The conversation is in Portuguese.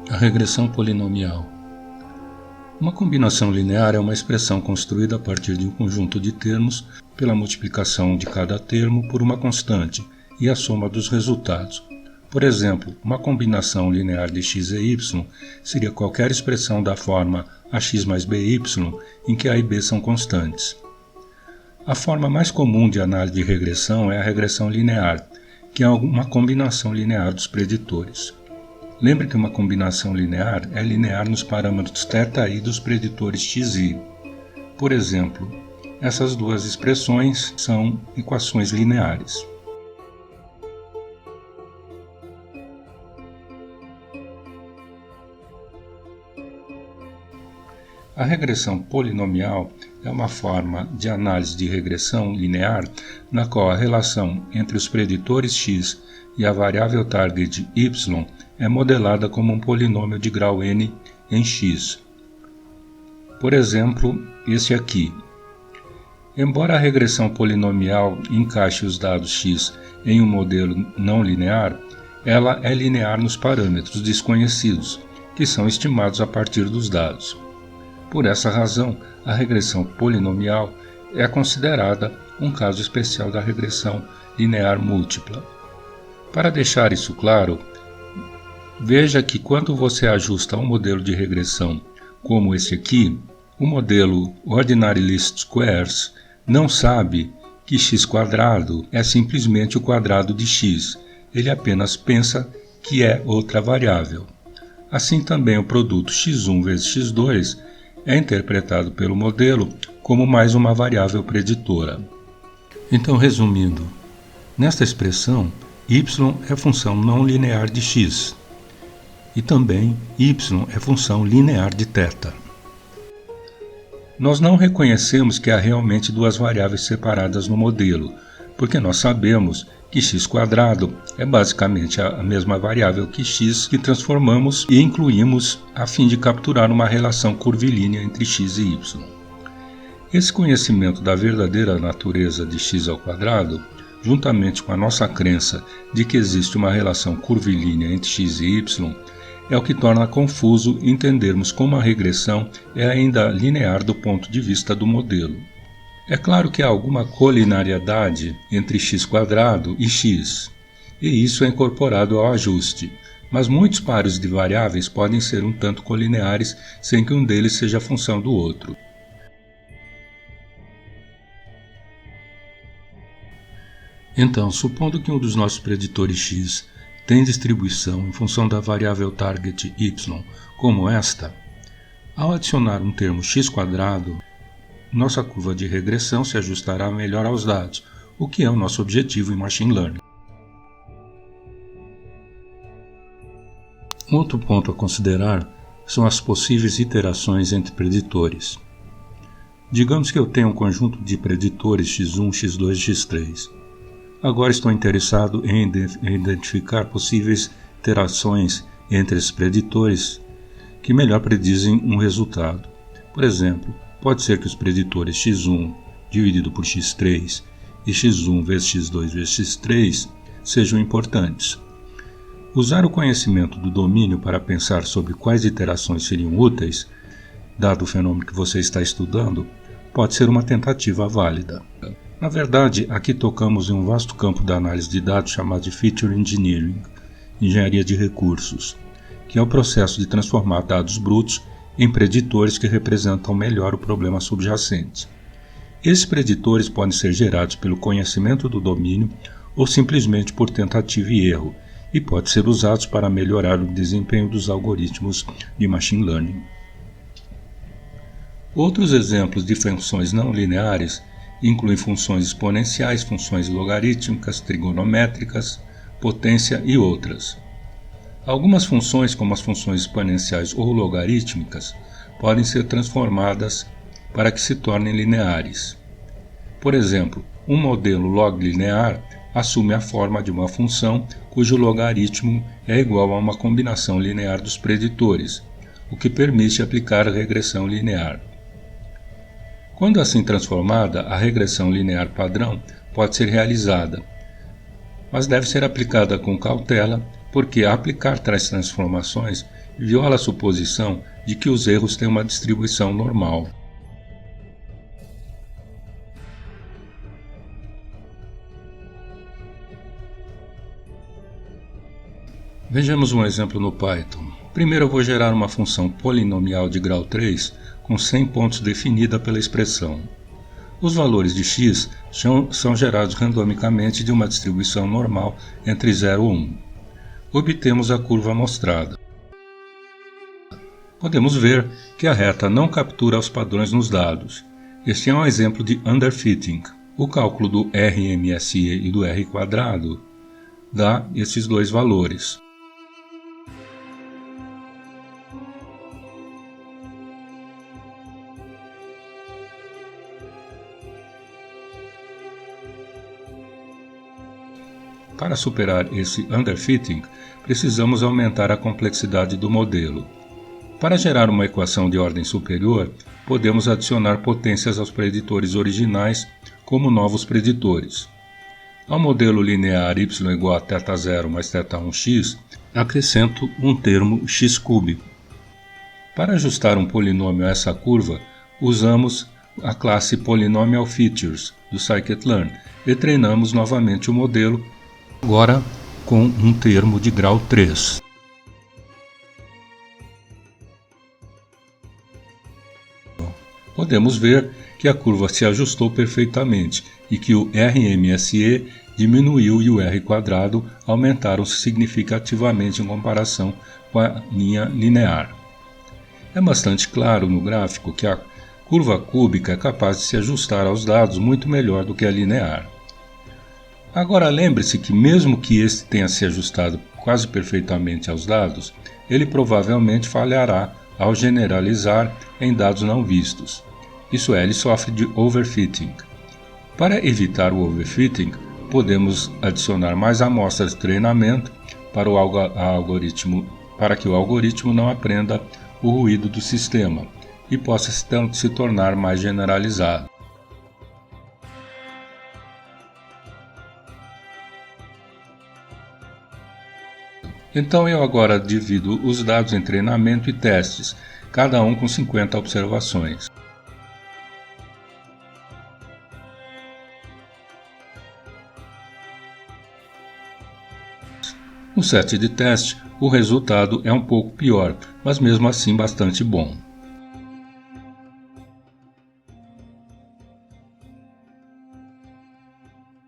A regressão polinomial. Uma combinação linear é uma expressão construída a partir de um conjunto de termos pela multiplicação de cada termo por uma constante e a soma dos resultados. Por exemplo, uma combinação linear de x e y seria qualquer expressão da forma ax mais by em que a e b são constantes. A forma mais comum de análise de regressão é a regressão linear, que é uma combinação linear dos preditores. Lembre que uma combinação linear é linear nos parâmetros θi dos preditores xi. Por exemplo, essas duas expressões são equações lineares. A regressão polinomial é uma forma de análise de regressão linear na qual a relação entre os preditores x e a variável target y é modelada como um polinômio de grau n em x. Por exemplo, esse aqui. Embora a regressão polinomial encaixe os dados x em um modelo não linear, ela é linear nos parâmetros desconhecidos, que são estimados a partir dos dados. Por essa razão, a regressão polinomial é considerada um caso especial da regressão linear múltipla. Para deixar isso claro, veja que quando você ajusta um modelo de regressão como esse aqui, o modelo Ordinary Least Squares não sabe que x² é simplesmente o quadrado de x, ele apenas pensa que é outra variável. Assim também o produto x1 vezes x2 é interpretado pelo modelo como mais uma variável preditora. Então, resumindo, nesta expressão, y é função não linear de x e também y é função linear de θ. Nós não reconhecemos que há realmente duas variáveis separadas no modelo, porque nós sabemos que x² é basicamente a mesma variável que x que transformamos e incluímos a fim de capturar uma relação curvilínea entre x e y. Esse conhecimento da verdadeira natureza de x², juntamente com a nossa crença de que existe uma relação curvilínea entre x e y, é o que torna confuso entendermos como a regressão é ainda linear do ponto de vista do modelo. É claro que há alguma colinariedade entre x² e x, e isso é incorporado ao ajuste, mas muitos pares de variáveis podem ser um tanto colineares sem que um deles seja função do outro. Então, supondo que um dos nossos preditores x tem distribuição em função da variável target y como esta, ao adicionar um termo x², nossa curva de regressão se ajustará melhor aos dados, o que é o nosso objetivo em Machine Learning. Um outro ponto a considerar são as possíveis iterações entre preditores. Digamos que eu tenho um conjunto de preditores x1, x2 e x3. Agora estou interessado em identificar possíveis iterações entre esses preditores que melhor predizem um resultado. Por exemplo, pode ser que os preditores x1 dividido por x3 e x1 vezes x2 vezes x3 sejam importantes. Usar o conhecimento do domínio para pensar sobre quais iterações seriam úteis, dado o fenômeno que você está estudando, pode ser uma tentativa válida. Na verdade, aqui tocamos em um vasto campo da análise de dados chamado de Feature Engineering, engenharia de recursos, que é o processo de transformar dados brutos em preditores que representam melhor o problema subjacente. Esses preditores podem ser gerados pelo conhecimento do domínio ou simplesmente por tentativa e erro, e podem ser usados para melhorar o desempenho dos algoritmos de Machine Learning. Outros exemplos de funções não lineares incluem funções exponenciais, funções logarítmicas, trigonométricas, potência e outras. Algumas funções, como as funções exponenciais ou logarítmicas, podem ser transformadas para que se tornem lineares. Por exemplo, um modelo log linear assume a forma de uma função cujo logaritmo é igual a uma combinação linear dos preditores, o que permite aplicar a regressão linear. Quando assim transformada, a regressão linear padrão pode ser realizada, mas deve ser aplicada com cautela, porque aplicar tais transformações viola a suposição de que os erros têm uma distribuição normal. Vejamos um exemplo no Python. Primeiro eu vou gerar uma função polinomial de grau 3 com 100 pontos definida pela expressão. Os valores de x são gerados randomicamente de uma distribuição normal entre 0 e 1. Obtemos a curva mostrada. Podemos ver que a reta não captura os padrões nos dados. Este é um exemplo de underfitting. O cálculo do RMSE e do R² dá esses dois valores. Para superar esse underfitting, precisamos aumentar a complexidade do modelo. Para gerar uma equação de ordem superior, podemos adicionar potências aos preditores originais como novos preditores. Ao modelo linear y igual a θ0 mais θ1x, acrescento um termo x³. Para ajustar um polinômio a essa curva, usamos a classe Polynomial Features do scikit-learn e treinamos novamente o modelo, agora com um termo de grau 3. Podemos ver que a curva se ajustou perfeitamente e que o RMSE diminuiu e o R² aumentaram significativamente em comparação com a linha linear. É bastante claro no gráfico que a curva cúbica é capaz de se ajustar aos dados muito melhor do que a linear. Agora lembre-se que mesmo que este tenha se ajustado quase perfeitamente aos dados, ele provavelmente falhará ao generalizar em dados não vistos. Isso é, ele sofre de overfitting. Para evitar o overfitting, podemos adicionar mais amostras de treinamento para que o algoritmo não aprenda o ruído do sistema e possa se tornar mais generalizado. Então eu agora divido os dados em treinamento e testes, cada um com 50 observações. No set de teste, o resultado é um pouco pior, mas mesmo assim bastante bom.